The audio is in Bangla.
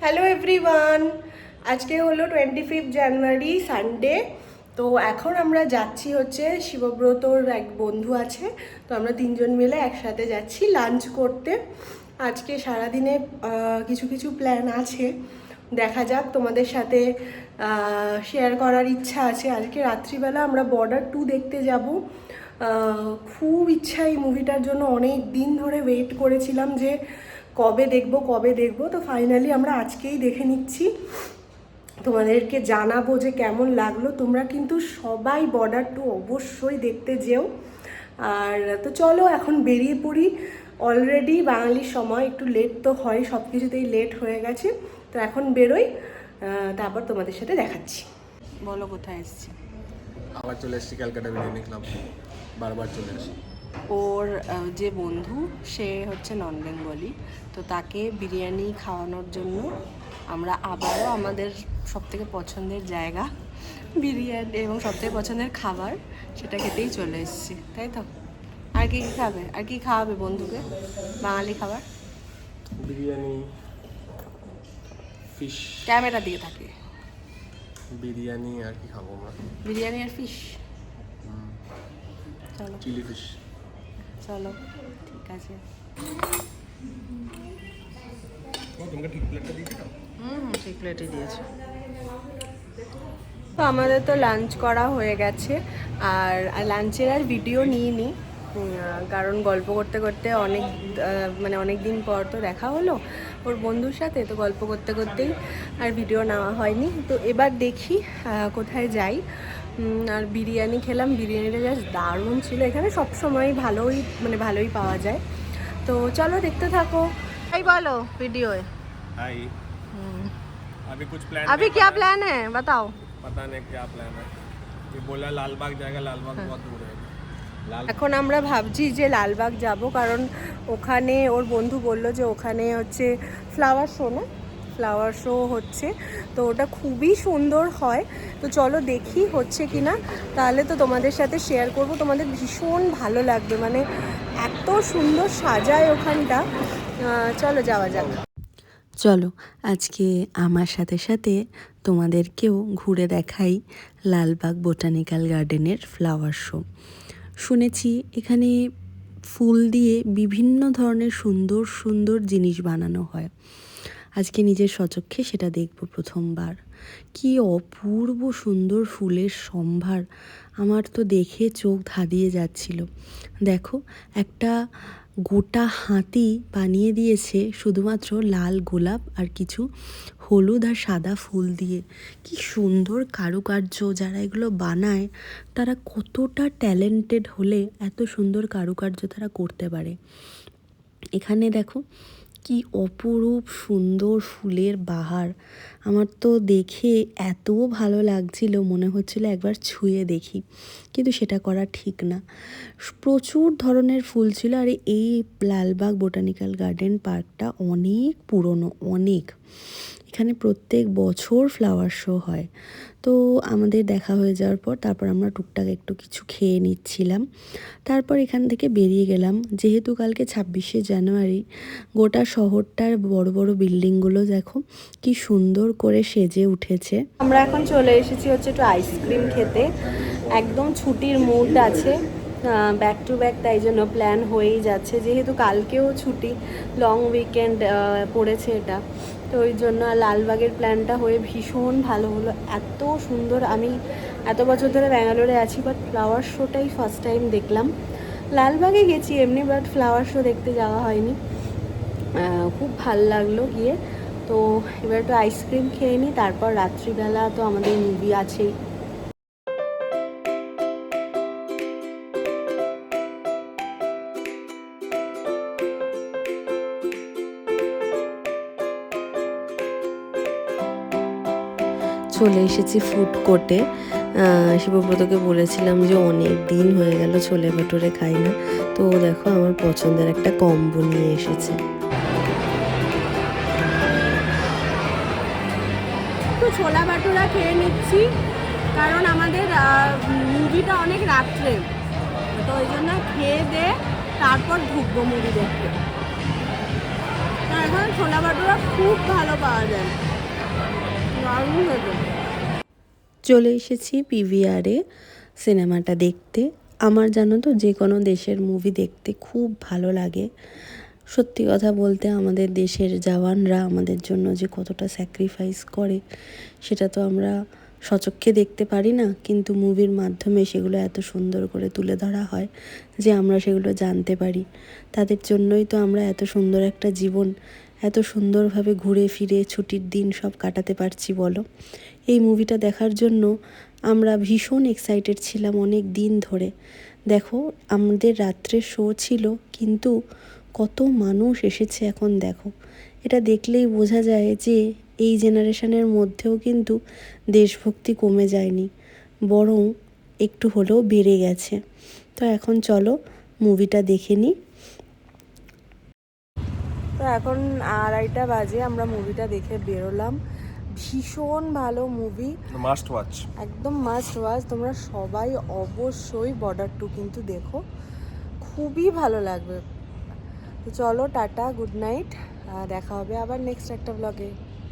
হ্যালো এভরিওয়ান, আজকে হলো 25 জানুয়ারি সানডে। তো এখন আমরা যাচ্ছি হচ্ছে শিবব্রতর এক বন্ধু আছে, তো আমরা তিনজন মিলে একসাথে যাচ্ছি লাঞ্চ করতে। আজকে সারাদিনে কিছু কিছু প্ল্যান আছে, দেখা যাক, তোমাদের সাথে শেয়ার করার ইচ্ছা আছে। আজকে রাত্রিবেলা আমরা বর্ডার 2 দেখতে যাব। খুব ইচ্ছা এই মুভিটার জন্য, অনেক দিন ধরে ওয়েট করেছিলাম যে কবে দেখবো। তো ফাইনালি আমরা আজকেই দেখে নিচ্ছি, তোমাদেরকে জানাবো যে কেমন লাগলো। তোমরা কিন্তু সবাই বর্ডার 2 অবশ্যই দেখতে যেও। আর তো চলো এখন বেরিয়ে পড়ি। অলরেডি বাঙালির সময় একটু লেট তো হয়, সব কিছুতেই লেট হয়ে গেছে। তো এখন বেরোই, তারপর তোমাদের সাথে দেখাচ্ছি। বলো কোথায় এসেছি? আবার চলে এসেছি ক্যালকাটা বিরিয়ানি ক্লাব, বারবার চলে আসি। ওর যে বন্ধু সে হচ্ছে নন বেঙ্গলি, তো তাকে বিরিয়ানি খাওয়ানোর জন্য আমরা আবারও আমাদের সবথেকে পছন্দের জায়গা বিরিয়ানি এবং সবথেকে পছন্দের খাবার সেটা খেতেই চলে এসেছি, তাই তো? আর কি কী খাবে, আর কি খাওয়াবে বন্ধুকে বাঙালি খাবার? বিরিয়ানি, ফিশ। ক্যামেরা দিয়ে থাকে। বিরিয়ানি আর কি খাবো আমরা? বিরিয়ানি আর ফিশ। চলো চিলি ফিশ। চলো, ঠিক আছে। তোমাকে ঠিক প্লেটটা দিয়েছি না? ঠিক প্লেটে দিয়েছো। তো আমাদের তো লাঞ্চ করা হয়ে গেছে, আর লাঞ্চের আর ভিডিও নিইনি, কারণ গল্প করতে করতে অনেক দিন পর তো দেখা হলো ওর বন্ধুর সাথে, তো গল্প করতে করতেই আর ভিডিও নেওয়া হয়নি। তো এবার দেখি কোথায় যাই। আর বিরিয়ানি খেলাম, বিরিয়ানিটা জাস্ট দারুণ ছিল। এখানে সবসময় ভালোই পাওয়া যায়। তো চলো দেখতে থাকো। এই বলো ভিডিওয়ে। हाय। अभी कुछ प्लान अभी क्या प्लान है बताओ? पता नहीं क्या प्लान है। ये बोला लालबाग जाएगा, लालबाग बहुत दूर है। এখন আমরা ভাবছি যে লালবাগ যাব, কারণ ওখানে ওর বন্ধু বলল যে ওখানে হচ্ছে ফ্লাওয়ার শো হচ্ছে, তো ওটা খুবই সুন্দর হয়। তো চলো দেখি হচ্ছে কি না, তাহলে তো তোমাদের সাথে শেয়ার করব, তোমাদের ভীষণ ভালো লাগবে, মানে এত সুন্দর সাজায় ওখানটা। চলো যাওয়া যাক। চলো আজকে আমার সাথে সাথে তোমাদেরকেও ঘুরে দেখাই লালবাগ বোটানিক্যাল গার্ডেনের ফ্লাওয়ার শো। শুনেছি এখানে ফুল দিয়ে বিভিন্ন ধরনের সুন্দর সুন্দর জিনিস বানানো হয়। আজকে নিজের স্বচক্ষে সেটা দেখব প্রথমবার। কি অপূর্ব সুন্দর ফুলের সম্ভার, আমার তো দেখে চোখ ধাঁধিয়ে যাচ্ছিল। দেখো, একটা গোটা হাতি বানিয়ে দিয়েছে শুধুমাত্র লাল গোলাপ আর কিছু হলুদ আর সাদা ফুল দিয়ে। কি সুন্দর কারুকার্য! যারা এগুলো বানায় তারা কতটা ট্যালেন্টেড হলে এত সুন্দর কারুকার্য তারা করতে পারে। এখানে দেখো কি অপরূপ সুন্দর ফুলের বাহার। আমার তো দেখে এত ভালো লাগছিল, মনে হচ্ছিল একবার ছুঁয়ে দেখি, কিন্তু সেটা করা ঠিক না। প্রচুর ধরনের ফুল ছিল। আর এই লালবাগ বোটানিক্যাল গার্ডেন পার্কটা অনেক পুরনো, অনেক। এখানে প্রত্যেক বছর ফ্লাওয়ার শো হয়। তো আমাদের দেখা হয়ে যাওয়ার পর তারপর আমরা টুকটাক একটু কিছু খেয়ে নিচ্ছিলাম। তারপর এখান থেকে বেরিয়ে গেলাম, যেহেতু কালকে 26শে জানুয়ারি। গোটা শহরটার বড় বড় বিল্ডিংগুলো দেখো কি সুন্দর করে সেজে উঠেছে। আমরা এখন চলে এসেছি হচ্ছে একটু আইসক্রিম খেতে, একদম ছুটির মুড আছে, ব্যাক টু ব্যাক, তাই জন্য প্ল্যান হয়েই যাচ্ছে। যেহেতু কালকেও ছুটি, লং উইকেন্ড পড়েছে এটা, তো ওই জন্য লালবাগের প্ল্যানটা হয়ে ভীষণ ভালো হলো। এত সুন্দর! আমি এত বছর ধরে ব্যাঙ্গালোরে আছি, বাট ফ্লাওয়ার শোটাই ফার্স্ট টাইম দেখলাম। লালবাগে গেছি এমনি, বাট ফ্লাওয়ার শো দেখতে যাওয়া হয়নি। খুব ভালো লাগলো গিয়ে। তো এবার একটু আইসক্রিম খেয়ে নিই, তারপর রাত্রিবেলা তো আমাদের মুভি আছেই। চলে এসেছি ফুড কোর্টে। শিবব্রতকে বলেছিলাম যে অনেক দিন হয়ে গেল ছোলে ভাটুরে খাই না, তো দেখো আমার পছন্দের একটা কম্বো নিয়ে এসেছে। তো ছোলা ভাটুরা খেয়ে নিচ্ছি, কারণ আমাদের মুভিটা অনেক রাত্রে, তো ওই জন্য খেয়ে দে তারপর ঢুকবো মুভি দেখতে। এখানে ছোলা ভাটুরা খুব ভালো পাওয়া যায়, দারুণ খেতে। চলে এসেছি পিভিআরে সিনেমাটা দেখতে। আমার জানো তো যে কোনো দেশের মুভি দেখতে খুব ভালো লাগে। সত্যি কথা বলতে আমাদের দেশের জওয়ানরা আমাদের জন্য যে কতটা স্যাক্রিফাইস করে সেটা তো আমরা সচক্ষে দেখতে পারি না, কিন্তু মুভির মাধ্যমে সেগুলো এত সুন্দর করে তুলে ধরা হয় যে আমরা সেগুলো জানতে পারি। তাদের জন্যই তো আমরা এত সুন্দর একটা জীবন এত সুন্দরভাবে ঘুরে ফিরে ছুটির দিন সব কাটাতে পারছি বলো। এই মুভিটা দেখার জন্য আমরা ভীষণ এক্সাইটেড ছিলাম অনেক দিন ধরে। দেখো আমাদের রাত্রের শো ছিল, কিন্তু কত মানুষ এসেছে এখন দেখো। এটা দেখলেই বোঝা যায় যে এই জেনারেশনের মধ্যেও কিন্তু দেশভক্তি কমে যায়নি, বরং একটু হলেও বেড়ে গেছে। তো এখন চলো মুভিটা দেখে নিই। তো এখন 2:30 বাজে, আমরা মুভিটা দেখে বেরোলাম। ভীষণ ভালো মুভি, মাস্ট ওয়াচ। একদম মাস্ট ওয়াচ। তোমরা সবাই অবশ্যই বর্ডার 2 কিন্তু দেখো, খুবই ভালো লাগবে। তো চলো টাটা, গুড নাইট, দেখা হবে আবার নেক্সট একটা ব্লগে।